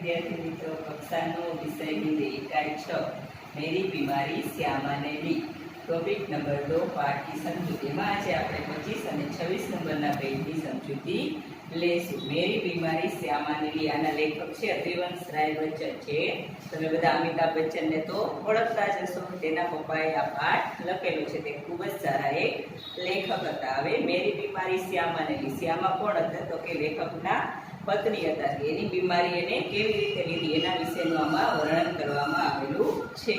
વિદ્યાર્થી મિત્રો, કક્ષાનો વિષય હિન્દી इकाई 6 मेरी बीमारी श्यामा ने ली। टॉपिक नंबर 2 पाठ की समझूती में आज આપણે 25 અને 26 નંબરના પેજની સમજૂતી લેશું। मेरी बीमारी श्यामा ने ली આના લેખક છે હરિવંશ રાય બચ્ચન છે। તમે બધા અમિતાભ બચ્ચનને તો ઓળખતા જ હશો। તેના પપ્પાએ આ પાઠ લખેલો છે। તે ખૂબ જ સારા એક લેખક હતા। હવે मेरी बीमारी श्यामा ने ली, શ્યામા કોણ હતા તો કે લેખકના પત્ની હતા। એની બીમારી એને કેવી રીતે લીધી એના વિશેનું આમાં વર્ણન કરવામાં આવેલું છે।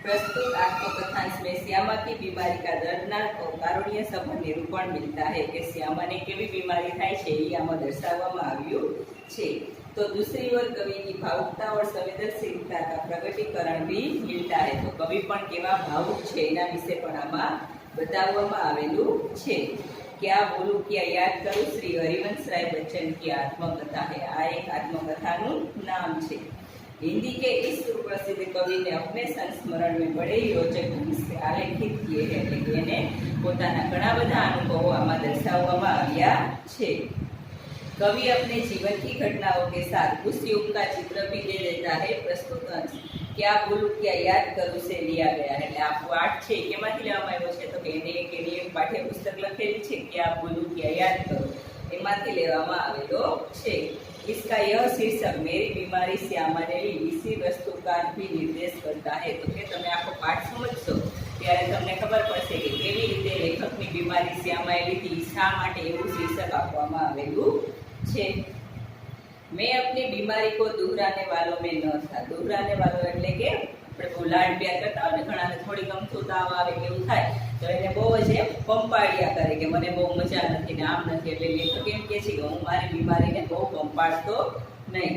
प्रस्तुत आत्मकथांश में श्यामा की बीमारी का दर्दनाक और कारुण्य सभर निरूपण मिलता है कि श्यामा ने केवी बीमारी थाय छे ये आमां दर्शाववामां आव्युं छे। तो दूसरी ओर कवि की भावुकता और संवेदनशीलता का प्रकटीकरण भी मिलता है। तो कवि पण केवा भावुक छे एना विषे पण आमां बताववामां आवेलुं छे। क्या बोलूं क्या याद करूं श्री हरिवंश राय बच्चन की आत्मकथा है। आ एक आत्मकथानुं नाम छे। हिंदी के इस सुप्रसिद्ध कवि ने अपने संस्मरण में बड़े ही रोचक ढंग से आलेखित किए हैं। એટલે કે પોતાના ઘણા બધા અનુભવો આમાં દર્શાવવામાં આવ્યા છે। कवि अपने जीवन की घटनाओं के साथ उस युग का चित्र भी दे देता है। प्रस्तुत अंश क्या बोलूं क्या याद करूं से लिया गया है। એટલે આ પાઠ છે કેમાંથી લેવામાં આવ્યો છે તો કે એને એક પાઠ્યપુસ્તક લખેલી છે क्या बोलूं क्या याद करूं એમાંથી લેવામાં આવેલો છે। इसका यह शीर्षक मेरी बीमारी श्यामा ने ली इसी वस्तु का भी निर्देश करता है। तो કે તમે આખો પાઠ સમજશો ત્યારે તમને ખબર પડશે કે કેવી રીતે લેખકની બીમારી શ્યામાએ લીધી, શા માટે એવું શીર્ષક આપવામાં આવેલું છે। मैं अपनी बीमारी को दोहराने वालों में न था। दोहराने वालों એટલે કે આપણે બહુ લાડ પ્યાર કરતા હોય ને ઘણાને થોડી ગમતું તાવ આવે કે એવું થાય તો એને બહુ જ પંપાળ્યા કરે કે મને બહુ મજા નથી ને આમ નથી। એટલે લેખક એમ કહે છે કે હું મારી બીમારીને બહુ પંપાળતો નહીં।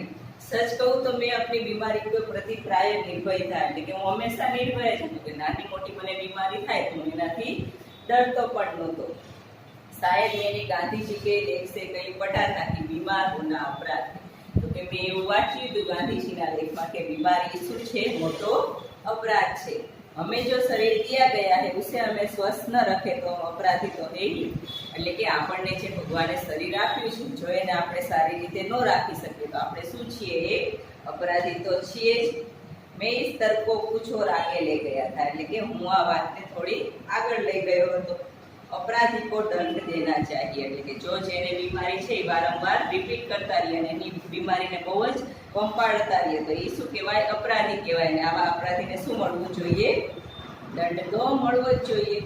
સચ કહું તો મેં अपनी बीमारी को प्रति प्राय निर्भय था। એટલે કે હું હંમેશા નિર્ભય જ હતો કે નાની મોટી મને બીમારી થાય તો હું એનાથી ડરતો પણ નહોતો। शायद मैंने गांधी जी के लेख से कहीं पढ़ा था कि बीमार होना अपराध है। तो कि मैं એવું વાંચ્યું હતું ગાંધીજીના લેખમાં કે બીમારી શું છે મોટો અપરાધ છે। हमें जो शरीर दिया गया है उसे हमें स्वस्थ न रखे तो अपराधी तो है ही। એટલે કે આપણને જે ભગવાને શરીર આપ્યું છે જો એને આપણે સારી રીતે ન રાખી શકીએ તો આપણે શું છીએ એ અપરાધી તો છીએ જ। मैं इस तर्क को कुछ और आगे ले गया था। એટલે કે હું આ વાતને થોડી આગળ લઈ ગયો હતો। अपराधी को दंड देना चाहिए। એટલે કે જો જેને બીમારી છે એ વારંવાર રિપીટ કરતા રહીએ અને એની બીમારીને બહુ જ પંપાળતા રહીએ તો એ શું કહેવાય અપરાધી કહેવાય। અને આવા અપરાધીને શું મળવું જોઈએ दंड तो મળવો જ જોઈએ।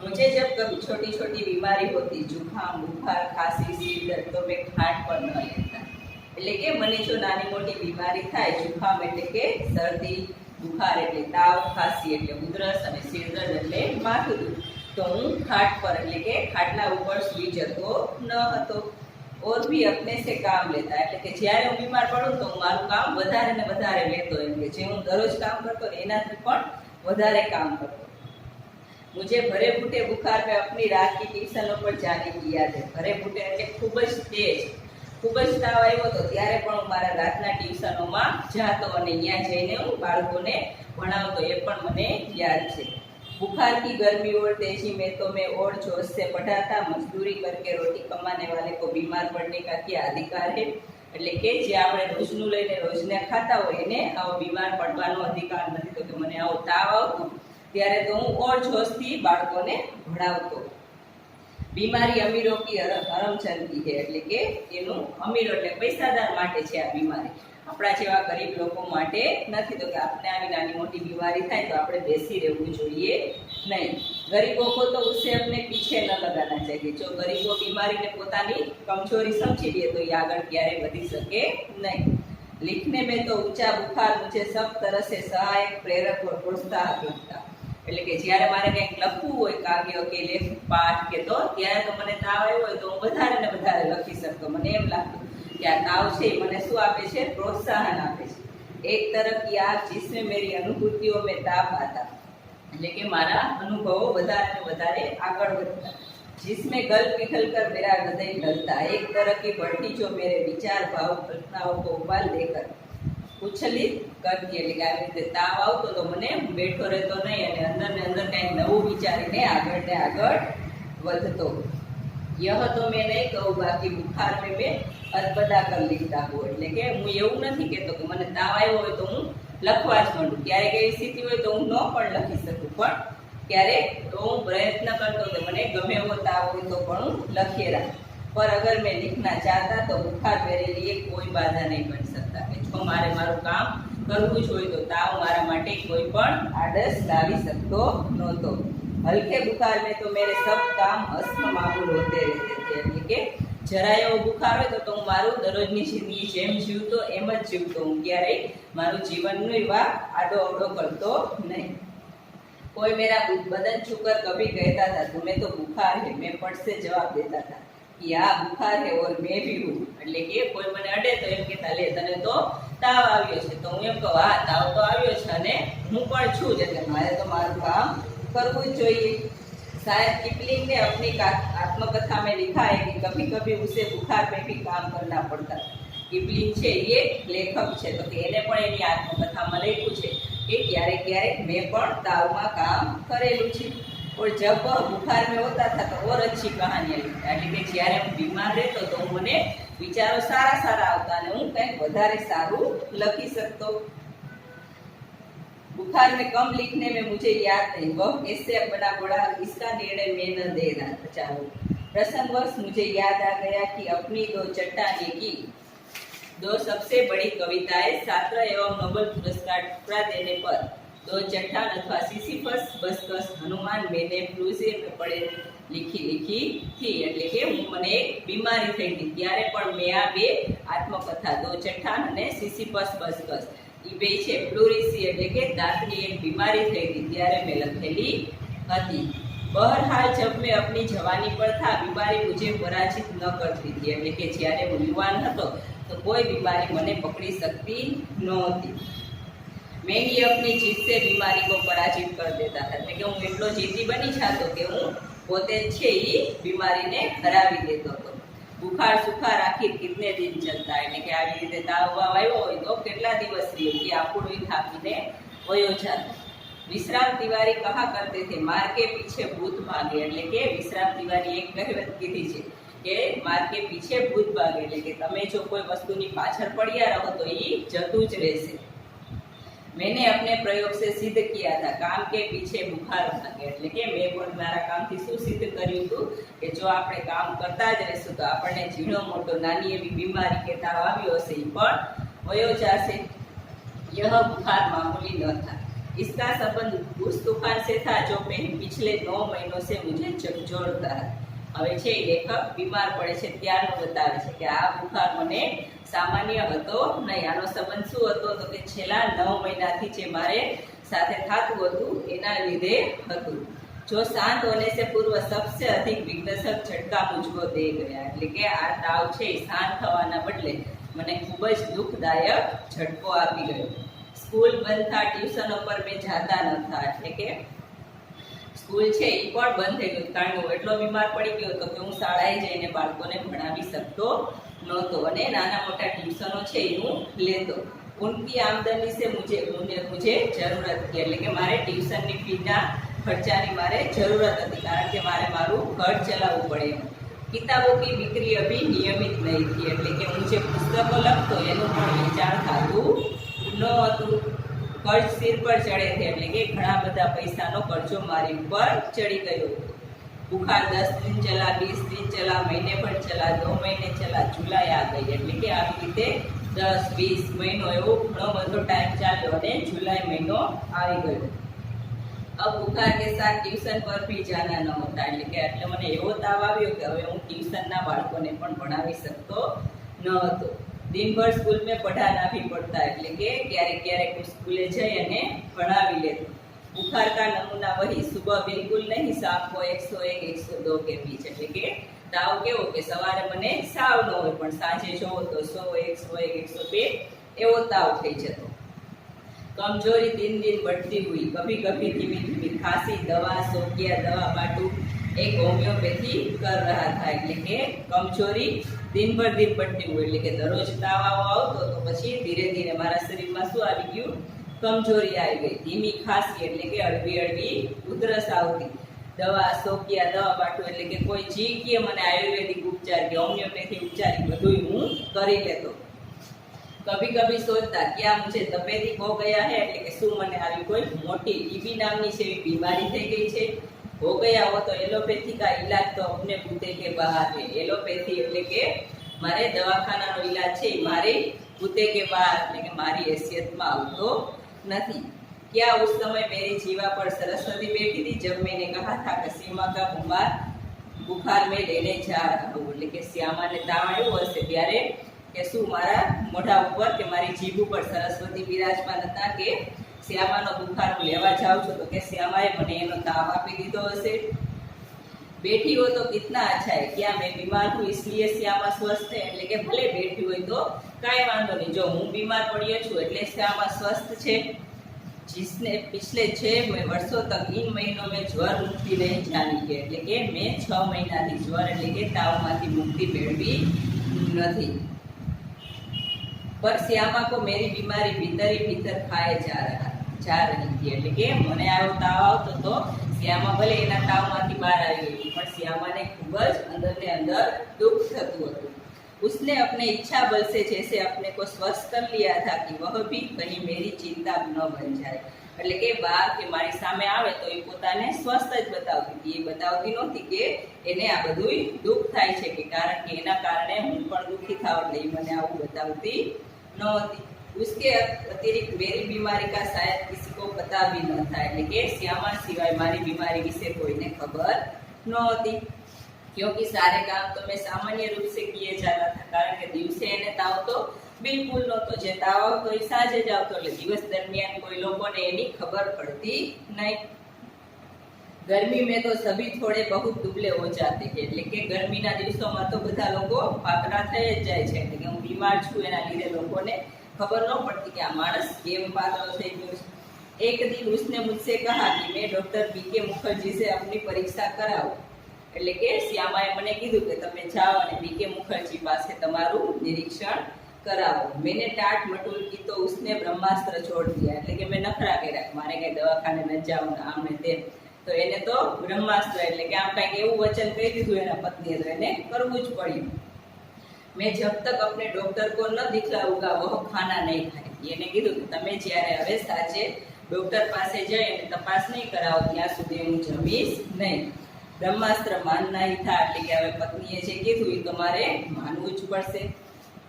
मुझे जब कभी छोटी छोटी बीमारी होती जुकाम बुखार खांसी सिर दर्द तो मैं खाट पर न लेता। એટલે કે મને જો નાની મોટી બીમારી થાય जुकाम એટલે કે શરદી बुखार એટલે તાવ ખાંસી એટલે ઉધરસ અને સિર દર્દ એટલે માથું દુખવું तो हूँ खाट पर એટલે કે ખાટલા ઉપર સુઈ જતો ન હતો। और भी अपने से काम लेता એટલે કે જ્યારે હું બીમાર પડું તો હું મારું કામ વધારે ને વધારે લેતો એમ કે જે હું દરરોજ કામ કરતો ને એનાથી પણ વધારે કામ કરતો। मुझे भरे फूटे बुखार में अपनी रात की ट्यूशनों पर जाने की याद है। भरे फूटे એટલે ખૂબ જ તેજ ખૂબ જ તાવ આવ્યો હતો ત્યારે પણ હું મારા રાતના ટ્યુશનોમાં જાતો અને ત્યાં જઈને હું બાળકોને ભણાવતો એ પણ મને યાદ છે। बुखार की गर्मी और तेजी में तो मैं और जोश से पढ़ा था। मजदूरी करके रोटी कमाने वाले को बीमार पड़ने का क्या अधिकार है। એટલે કે જે આપણે રોજનું લઈને રોજને ખાતા હોય એને આવો બીમાર પડવાનો અધિકાર નથી। તો કે મને આવો તાવ આવતો ત્યારે તો હું ઓર જોશથી બાળકોને ભણાવતો। બીમારી અમીરો की હરમચંદ की है। એટલે કે એનું અમીરો એટલે પૈસાદાર માટે છે આ બીમારી, આપણા જેવા ગરીબ લોકો માટે નથી। તો કે આપણે આવી નાની મોટી બીમારી થાય તો આપણે બેસી રહેવું જોઈએ નહીં। ગરીબો को तो उसे अपने पीछे न लगाना चाहिए। जो गरीबो बीमारीने પોતાની કમજોરી સમજી લે તો એ આગળ ક્યારે વધી શકે નહીં। लिखने में तो ऊंचा बुखार मुझे सब तरह से सहायक प्रेरक और प्रोत्साहक लगता। એટલે કે જ્યારે મારે કંઈક લખવું હોય કાવ્ય કે લેખ પાઠ કે તો ત્યારે તો મને તાવ આવ્યો હોય તો હું વધારે ને વધારે લખી શકતો। મને એમ લાગતું કે આ તાવ છે મને શું આપે છે પ્રોત્સાહન આપે છે। એક तरह की आग जिसमें मेरी अनुभूतियों में ताप आता એટલે કે મારા અનુભવો વધારે ને વધારે આગળ વધતા। जिसमें गल पिघल कर मेरा हृदय ढलता। एक तरह की बढ़ती जो मेरे विचार भाव कल्पनाओं को उबाल देकर उछलित करती। એટલે કે આવી રીતે તાવ આવતો તો મને બેઠો રહેતો નહીં અને અંદર ને અંદર કંઈક નવું વિચારીને આગળ ને આગળ વધતો। यह तो मैं नहीं कहूँ, बाकी बुखार में मैं અર્પદા कर लिखता हूँ। એટલે કે હું એવું નથી કહેતો કે મને તાવ આવ્યો હોય તો હું લખવા જ માંડું, ક્યારેક એવી સ્થિતિ હોય તો હું ન પણ લખી શકું, પણ ક્યારેક તો હું પ્રયત્ન કરતો કે મને ગમે એવો તાવ હોય તો પણ હું લખી રાખું। पर अगर मैं लिखना चाहता तो बुखार मेरे लिए कोई बाधा नहीं बन सकता कि जो मारे मारू काम करवू ज होय तो ताव मारा माटे कोई पण आडस लावी सकतो नहोतो। हल्के बुखार में तो मेरे सब काम हस्त मामूल होते रहते थे। એટલે કે જરા એવો બુખાર હોય તો હું મારું દરરોજની જિંદગી જેમ જીવતો એમ જ જીવતો, હું ક્યારેય મારું જીવનનો એવા આડો અવડો કરતો નહીં। कोई मेरा बदन छूकर कभी कहता था तुम्हें तो बुखार है, मैं पट से जवाब देता था कि हाँ बुखार है और मैं भी हूँ। એટલે કે કોઈ મને અડે તો એમ કહેતા લે તને તો તાવ આવ્યો છે, તો હું એમ કહું હા તાવ તો આવ્યો છે અને હું પણ છું જ, એટલે મારે તો મારું કામ કરવું જ જોઈએ। शायद किपलिंग ने अपनी आत्मकथा में लिखा है कि कभी कभी उसे बुखार में भी काम करना पड़ता है। किपलिंग છે એ લેખક છે, તો એને પણ એની આત્મકથામાં લખ્યું છે कि ક્યારેક ક્યારેક મેં પણ તાવમાં કામ કરેલું છે। और जब बुखार में होता था तो और अच्छी कहानियां लिखता, એટલે કે જ્યારે હું બીમાર રહેતો તો મને વિચારો સારા સારા આવતા અને હું કંઈક વધારે સારું લખી શકતો। बुखार में कम लिखने में मुझे याद नहीं वह कैसे बना पड़ा, इसका निर्णय मैं न दे रहा चाहूँ। प्रसंगवश मुझे याद आ गया कि अपनी दो चट्टाने की दो सबसे बड़ी कविताएं छात्र एवं नोबेल पुरस्कार टुकड़ा देने पर दो चट्टान अथवा सिसिफस बसकस हनुमान मैंने फ्लूजे में पड़े लिखी थी। એટલે કે હું મને એક બીમારી થઈ હતી ત્યારે પણ મેં આ બે આત્મકથા દો ચટ્ટાન અને સિસિફસ બસકસ એ બે છે પ્લુરિસી એટલે કે દાંતની એક બીમારી થઈ હતી ત્યારે મેં લખેલી હતી। बहरहाल जब मैं अपनी जवानी पर था बीमारी मुझे पराजित न करती थी, એટલે કે જ્યારે હું યુવાન હતો तो कोई बीमारी मने पकड़ी सकती नहोती। मैं ही अपनी जीत से बीमारी को पराजित कर देता था, એટલે કે હું એટલો જીતી બની જાતો કે હું પોતે છે એ બીમારીને હરાવી દેતો હતો। बुखार सुखार आखिर कितने दिन चलता है, એટલે કે આવી રીતે તાવ વાવ આવ્યો હોય તો કેટલા દિવસ રહ્યો કે આપણું થાકીને વયો જાતો। विश्राम तिवारी कहा करते थे मार के पीछे भूत भागे, એટલે કે વિશ્રામ તિવારી એક કહેવત કીધી છે કે માર કે પીછે ભૂત ભાગે, એટલે કે તમે જો કોઈ વસ્તુની પાછળ પડ્યા રહો તો એ જતું જ રહેશે। मैंने अपने प्रयोग से सिद्ध किया था काम के पीछे बुखार भागे, એટલે કે મેં પણ મારા કામથી શું સિદ્ધ કર્યું હતું કે જો આપણે કામ કરતા જ રહીશું તો આપણને ઝીણો મોટો નાની એવી બીમારી કે તાવ આવ્યો હશે એ પણ વયો જશે। यह बुखार मामूली न था, इसका संबंध उस तूफान से था जो पिछले 9 महीनों से मुझे झकझोरता है। હવે છે લેખક બીમાર પડે છે ત્યારનું બતાવે છે કે આ બુખાર મને સામાન્ય હતો નહીં, આનો સંબંધ શું હતો તો કે છેલ્લા 9 મહિનાથી જે મારે સાથે થતું હતું એના લીધે હતું। जो शांत होने से पूर्व सबसे अधिक विघ्नसक झटका मुझको दे गया, એટલે કે આ તાવ છે શાંત થવાના બદલે મને ખૂબ જ દુઃખદાયક ઝટકો આપી ગયો। સ્કૂલ બંધ था ટ્યુશનો પર મેં જાતા ન था, એટલે કે સ્કૂલ છે એ પણ બંધ થઈ ગયું કારણ કે હું એટલો બીમાર પડી ગયો હતો કે હું શાળાએ જઈને બાળકોને ભણાવી શકતો નહોતો અને નાના મોટા ટ્યુશનો છે એ હું લેતો। उनकी आमदनी से मुझे जरूरत थी, એટલે કે મારે ટ્યુશનની ફીના ખર્ચાની મારે જરૂરત હતી કારણ કે મારે મારું ઘર ચલાવવું પડે। કિતાબો की बिक्री अभी नियमित नहीं थी, એટલે કે હું જે પુસ્તકો લખતો એનું પણ વેચાણ થતું નહોતું। कर्ज सिर पर चढ़े थे, એટલે કે ઘણા બધા પૈસાનો ખર્ચો મારી ઉપર ચડી ગયો। बुखार 10 दिन चला, 20 दिन चला, महीने भर चला, 2 महीने चला, जुलाई आ गई, એટલે કે આવી રીતે 10-20 મહિનો એવો ઘણો બધો ટાઈમ ચાલ્યો અને जुलाई મહિનો આવી ગયો। अब बुखार के साथ ट्यूशन पर भी जाना न होता, એટલે કે એટલે મને એવો તાવ આવ્યો કે હવે હું ટ્યુશનના બાળકોને પણ ભણાવી શકતો ન હતો। दिन भर स्कूल में पढ़ाना भी पड़ता, એટલે કે ક્યારેક ક્યારેક હું સ્કૂલે જઈ અને ભણાવી લેતો। बुखार का नमूना वही सुबह बिल्कुल नहीं, शाम को 101-102 के बीच, એટલે કે તાવ કેવો કે સવારે મને સાવ ન હોય પણ સાંજે જોવો તો 100-101-102 એવો તાવ થઈ જતો। कमजोरी दिन दिन बढ़ती हुई, कभी कभी धीमी धीमी खांसी, दवा सोकिया दवा बाटू एक होमियोपैथी कर रहा था, એટલે કે કમજોરી दिन भर दिन बढ़ती हुई, એટલે કે દરરોજ તાવ આવતો તો પછી ધીરે ધીરે મારા શરીરમાં શું આવી ગયું કમજોરી આવી ગઈ। ધીમી ખાંસી એટલે કે હળવી હળવી ઉધરસ આવતી, દવા શોકિયા દવા બાટું એટલે કે કોઈ જી કે મને આયુર્વેદિક ઉપચાર કે હોમિયોપેથી ઉપચાર બધું હું કરી લેતો. કભી કભી સોચતા क्या मुझे तपेदिक हो गया है એટલે કે શું મને આવી કોઈ મોટી ટીબી નામની છે એવી બીમારી થઈ ગઈ છે. हो गया हो तो एलोपैथी का इलाज तो अपने बूते के बाहर है. एलोपैथी એટલે કે મારે દવાખાનાનો ઈલાજ છે મારી બૂતે કે બહાર એટલે કે મારી हैसियतમાં આવતો નથી. क्या उस समय मेरी जीवा पर सरस्वती बैठी थी जब मैंने कहा था कि सीमा का बुखार में लेने जा रहा हूँ એટલે કે શ્યામાને તાવ આવ્યો હશે ત્યારે કે શું મારા મોઢા ઉપર કે મારી જીભ ઉપર સરસ્વતી બિરાજમાન હતા કે શ્યામાનો બુખાર હું લેવા જાઉં છું તો કે શ્યામાએ મને એનો તાવ આપી દીધો હશે. બેઠી हो तो कितना अच्छा है. क्या मैं बीमार हूँ इसलिए श्यामा स्वस्थ है એટલે કે ભલે બેઠી હોય તો કાંઈ વાંધો નહીં. જો હું બીમાર પડ્યો છું એટલે શ્યામા સ્વસ્થ છે. जिसने पिछले 6 वर्षों तक इन महीनों में ज्वर मुक्ति नहीं जानी है એટલે કે મેં 6 મહિનાથી જ્વર એટલે કે તાવમાંથી મુક્તિ મેળવી નથી. पर श्यामा को मेरी बीमारी भीतर ही भीतर खाए जा रही थी એટલે કે મને આવો તાવ આવતો તો શ્યામા ભલે એના તાવમાંથી બહાર આવી ગઈ પણ શ્યામાને ખૂબ જ અંદર ને અંદર દુઃખ થતું હતું. उसने अपने इच्छा बल से जैसे अपने को स्वस्थ कर लिया था कि वह भी कहीं मेरी चिंता न बन जाए એટલે કે બા કે મારી સામે આવે તો એ પોતાને સ્વસ્થ જ બતાવતી હતી. એ બતાવતી નહોતી કે એને આ બધું દુઃખ થાય છે કે કારણ કે એના કારણે હું પણ દુઃખી થાવ એટલે મને આવું બતાવતી નહોતી. उसके अतिरिक्त मेरी बीमारी का शायद किसी को पता भी न था એટલે કે શ્યામા સિવાય મારી બીમારી વિશે કોઈને ખબર નહોતી. क्योंकि सारे काम तो मैं सामान्य रूप से किए जाता था કારણ કે દિવસે એને તાવ તો બિલકુલ નહોતો. જે તાવ આવતો એ સાંજે જ આવતો એટલે દિવસ દરમિયાન કોઈ લોકોને એની ખબર પડતી નહીં. गर्मी में तो सभी थोड़े बहुत दुबले हो जाते हैं એટલે કે ગરમીના દિવસોમાં તો બધા લોકો પાતળા થઈ જ જાય છે એટલે કે હું બીમાર છું એના લીધે લોકોને ખબર ન પડતી કે આ માણસ કેમ પાતળો થઈ ગયો છે. एक दिन उसने मुझसे कहा कि मैं डॉक्टर बीके मुखर्जी से अपनी परीक्षा कराऊं એટલે કે શ્યામાએ મને કીધું કે તમે જાઓ અને બીકે મુખર્જી પાસે તમારું નિરીક્ષણ કરાવો. मैंने टाट मटोल की तो उसने ब्रह्मास्त्र छोड़ दिया એટલે કે મેં નખરા કર્યા મારે કઈ દવાખાને ન જાવ ને આમ ને તેમ તો એને તો બ્રહ્માસ્ત્ર એટલે કે આમ કંઈક એવું વચન કહી દીધું એના પત્નીએ તો એને કરવું જ પડ્યું. मैं जब तक अपने डॉक्टर को न दिखलाऊंगा वह खाना नहीं खाएगी. એને કીધું કે તમે જ્યારે હવે સાંજે ડોક્ટર પાસે જઈ અને તપાસ નહીં કરાવો ત્યાં સુધી હું જમીશ નહીં. ब्रह्मास्त्र मानना ही था એટલે કે હવે પત્નીએ જે કીધું એ તમારે માનવું જ પડશે.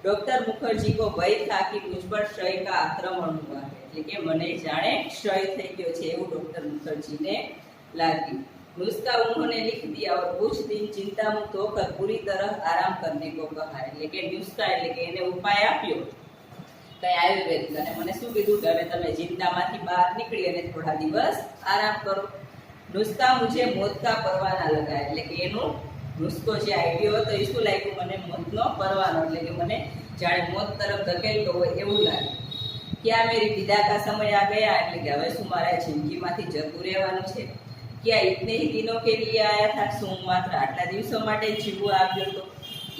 डॉक्टर मुखर्जी को भय था कि मुझ पर क्षय का आक्रमण हुआ है એટલે કે મને જાણે ક્ષય થઈ ગયો છે એવું ડોક્ટર મુખર્જીને लागी. नुस्खा उन्होंने लिख दिया और कुछ दिन चिंता मुक्त होकर पूरी तरह आराम करने को कहा એટલે કે નુસ્ખા એટલે કે એને ઉપાય આપ્યો કઈ આયુર્વેદિક અને મને શું કીધું કે હવે તમે ચિંતામાંથી બહાર નીકળી અને થોડા દિવસ આરામ કરો. નુસ્ખા मुझे मौत का परवाना लगा એટલે કે એનો નુસ્ખો જે આપ્યો હતો એ શું લાગ્યું મને મોતનો પરવાનો એટલે કે મને જાણે મોત તરફ ધકેલતો હોય એવું લાગ્યું. क्या मेरी विदा का समय आ गया એટલે કે હવે શું મારા જિંદગીમાંથી જતું રહેવાનું છે. क्या इतने ही दिनों के लिए आया था શું માત્ર આટલા દિવસો માટે જીવવા આવ્યો હતો.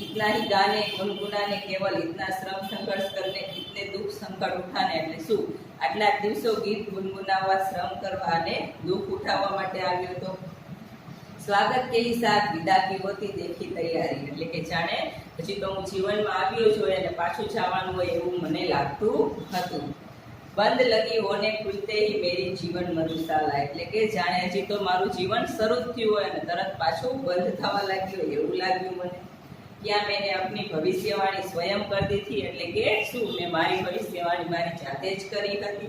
इतना ही गाने गुनगुनाने केवल इतना श्रम संघर्ष करने इतने दुख संकट उठाने એટલે શું આટલા દિવસો ગીત ગુનગુનાવવા શ્રમ કરવા અને દુઃખ ઉઠાવવા માટે આવ્યો હતો. સ્વાગત કે ही साथ विदा की होती देखी तैयारी એટલે કે જાણે પછી તો હું જીવનમાં આવ્યો છું અને પાછું જવાનું હોય એવું મને લાગતું હતું. બંધ લગી હોને ખુલતે ही मेरी जीवन मरुशाला એટલે કે જાણે હજી તો મારું જીવન શરૂ થયું હોય અને તરત પાછું બંધ થવા લાગ્યું એવું લાગ્યું મને. क्या मैंने अपनी भविष्यवाणी स्वयं कर दी थी એટલે કે શું મેં મારી ભવિષ્યવાણી મારી જાતે જ કરી હતી.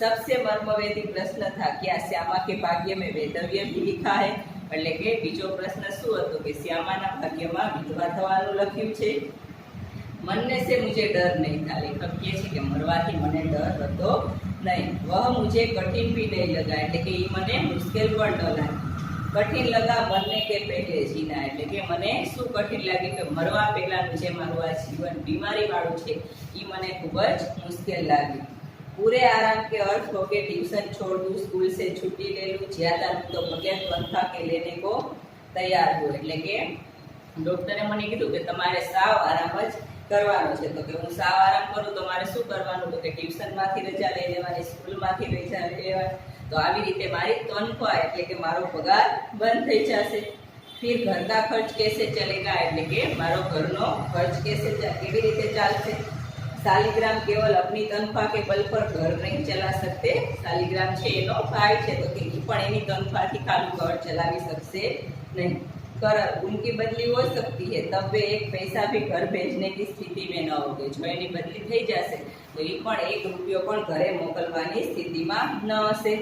सबसे मर्मवेदी प्रश्न था क्या श्यामा के भाग्य में वैधव्य भी लिखा है એટલે કે બીજો પ્રશ્ન શું હતો કે શ્યામાના ભાગ્યમાં વિધવા થવાનું લખ્યું છે. मरने से मुझे डर नहीं था लेखक કહે છે કે મરવાથી મને ડર હતો નહીં. वह मुझे कठिन भी नहीं लगा એટલે કે એ મને મુશ્કેલ પણ ન લાગી. कठिन लगा मरने के पहले जीना એટલે કે મને શું કઠિન લાગ્યું કે મરવા પહેલાનું જે મારું આ જીવન બીમારીવાળું છે એ મને ખૂબ જ મુશ્કેલ લાગ્યું. पूरे आराम के अर्थ हो के ट्यूशन छोड़ दूँ स्कूल से छुट्टी ले लूँ ज्यादा तो बगैर पंखा के लेने को तैयार हो એટલે કે ડોક્ટરે મને કીધું કે તમારે સાવ આરામ જ કરવાનો છે. તો કે હું સાવ આરામ કરું તો મારે શું કરવાનું તો કે ટ્યુશનમાંથી રજા લઈ લેવાની સ્કૂલમાંથી રજા લઈ લેવાની तो આવી રીતે મારી તનખ્વાહ એટલે કે મારો પગાર બંધ થઈ જશે। फिर घर का खर्च कैसे चलेगा એટલે કે મારો ઘરનો ખર્ચ કેવી રીતે ચાલશે। शालिग्राम केवल अपनी तनख्वाह के बल पर घर नहीं चला सकते। शालिग्राम છે એનો ભાઈ છે તો કે ઈ પણ એની તનખ્વાહથી ખાલી ઘર ચલાવી શકશે નહીં। कर उनकी बदली हो सकती है तब वे एक पैसा भी घर भेजने की स्थिति में न होगे। जो एनी बदली થઈ જશે તો ઈ પણ 1 રૂપિયો પણ ઘરે મોકલવાની સ્થિતિમાં ન હશે।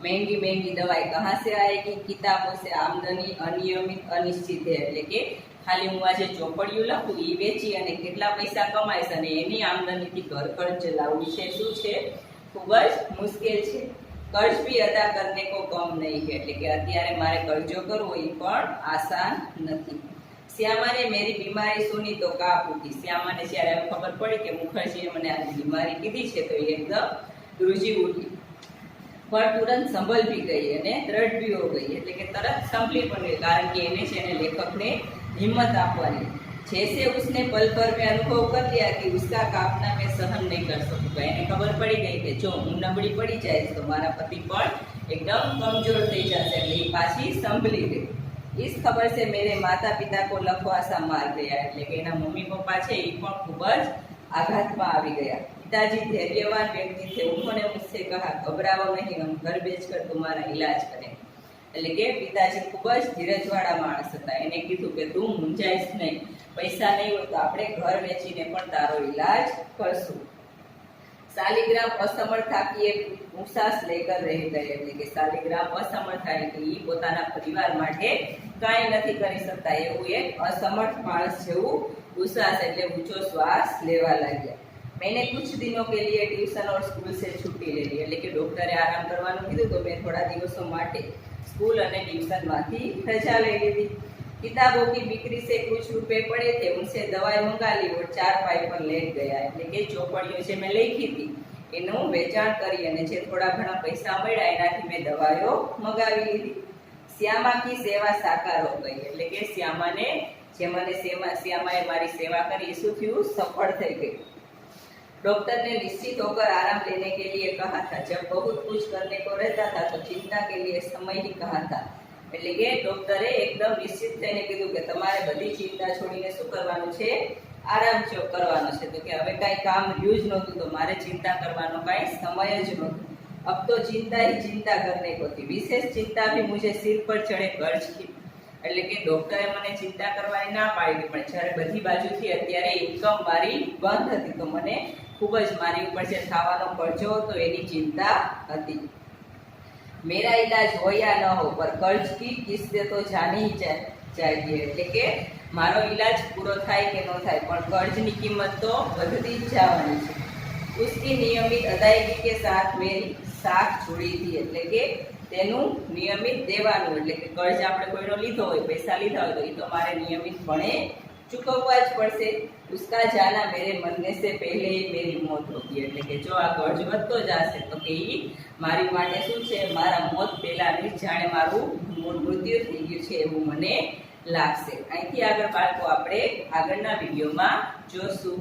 महंगी महंगी दवाई कहाँ से आएगी। किताबों से आमदनी अनियमित अनिश्चित है એટલે કે ખાલી હું આજે ચોપડીઓ લખું ઈ વેચી અને કેટલા પૈસા કમાઈશ અને એની આમદનીથી ઘર ખર્ચ ચલાવવું છે શું છે ખૂબ જ મુશ્કેલ છે। कर्ज भी अदा करने को कम नहीं है એટલે કે અત્યારે મારે કરજો કરવો એ પણ આસાન નથી। શ્યામાને मेरी बीमारी सुनी तो काप उठी। શ્યામાને જ્યારે ખબર પડી કે મુખર્જીએ મને આ બીમારી કીધી છે તો એ એકદમ ધ્રુજી ઉઠી। पर तुरंत संभल भी गई અને દ્રઢ भी हो गई એટલે કે તરત સંભળી પણ ગઈ કારણ કે એને છે ને લેખકને हिम्मत આપવાની। जैसे उसने पल भर में अनुभव कर लिया कि उसका कापना मैं सहन नहीं कर सकूंगा। એને ખબર પડી ગઈ કે જો હું નબળી પડી જાય તો મારા પતિ પણ એકદમ કમજોર થઈ જશે એટલે એ પાછી સંભળી ગઈ। इस खबर से मेरे माता पिता को लखवासा मार गया એટલે કે એના મમ્મી પપ્પા છે એ પણ ખૂબ જ આઘાતમાં આવી ગયા। पिताजी धैर्यवान व्यक्ति थे। उन्होंने मुझसे कहा घबराओ नहीं हम घर बेचकर तुम्हारा इलाज करें એટલે કે પિતાજી ખૂબ જ ધીરજવાળા માણસ હતા। એને કીધું કે તું મૂંઝાઈશ નહીં પૈસા નહીં હોય તો આપણે ઘર વેચીને પણ તારો ઈલાજ કરશું। शालिग्राम असमर्थ था कि एक उसास लेकर रह गए એટલે કે શાલિગ્રામ અસમર્થ થાય કે ઈ પોતાના પરિવાર માટે કાંઈ નથી કરી શકતા એવું એક અસમર્થ માણસ જેવું ઉસાસ એટલે ઊંચો શ્વાસ લેવા લાગ્યા। मैंने कुछ दिनों के लिए ट्यूशन और स्कूल से छुट्टी ले ली એટલે કે ડોક્ટરે આરામ કરવાનું કીધું તો મેં થોડા દિવસો માટે स्कूल और ट्यूशन माथी रजा ले ली। किताबों की बिक्री से कुछ रुपए पड़े थे उनसे दवाई मंगा ली और 4 पाई पर लेट गया એટલે કે ચોપડીઓ જે મેં લખી હતી એનું વેચાણ કરી અને જે થોડા ઘણા પૈસા મળ્યા એનાથી મેં દવાઈઓ મંગાવી લીધી। શ્યામા की सेवा साकार हो गई એટલે કે શ્યામાને જે મને શ્યામાએ મારી સેવા કરી એ શું થયું સફળ થઈ ગઈ। डॉक्टर ने निश्चित होकर आराम लेने के लिए कहा था। जब बहुत कुछ करने को रहता था तो चिंता के लिए समय ही कहा था એટલે કે ડોક્ટરે એકદમ નિશ્ચિત થઈને કીધું કે તમારે બધી ચિંતા છોડીને શું કરવાનું છે આરામ કરવાનો છે। તો કે હવે કાંઈ કામ રહ્યું જ નહોતું તો મારે ચિંતા કરવાનો કાંઈ સમય જ નહોતો। अब तो चिंता ही चिंता करने को थी। विशेष चिंता भी मुझे सिर पर चढ़े कर्ज की એટલે કે ડોક્ટરે મને ચિંતા કરવાની ના પાડી પણ જ્યારે બધી બાજુથી અત્યારે ઇન્કમ મારી બંધ હતી તો મને ખૂબ જ મારી ઉપર જે થવાનો ખર્ચો હતો એની ચિંતા હતી। मेरा इलाज हो या न हो पर कर्ज की किस्त तो जानी ही चाहिए એટલે કે મારો इलाज पूरो થાય કે ન થાય પણ कर्जની કિંમત તો વધતી જ જવાની છે। उसकी नियमित अदायगी के साथ मेरी साख जुड़ी थी એટલે કે તેનું નિયમિત દેવાનું એટલે કે કર્જ આપણે કોઈનો લીધો હોય પૈસા લીધા હોય તો એ તો મારે નિયમિતપણે ચૂકવવા જ પડશે। उसका जाना मेरे मरने से पहले ही मेरी मौत होगी એટલે કે જો આ કર્જ વધતો જશે તો કે ઈ મારી માટે શું છે મારા મોત પહેલાની જાણે મારું મૃત્યુ થઈ ગયું છે એવું મને લાગશે। અહીંથી આગળ બાળકો આપણે આગળના વિડીયોમાં જોશું।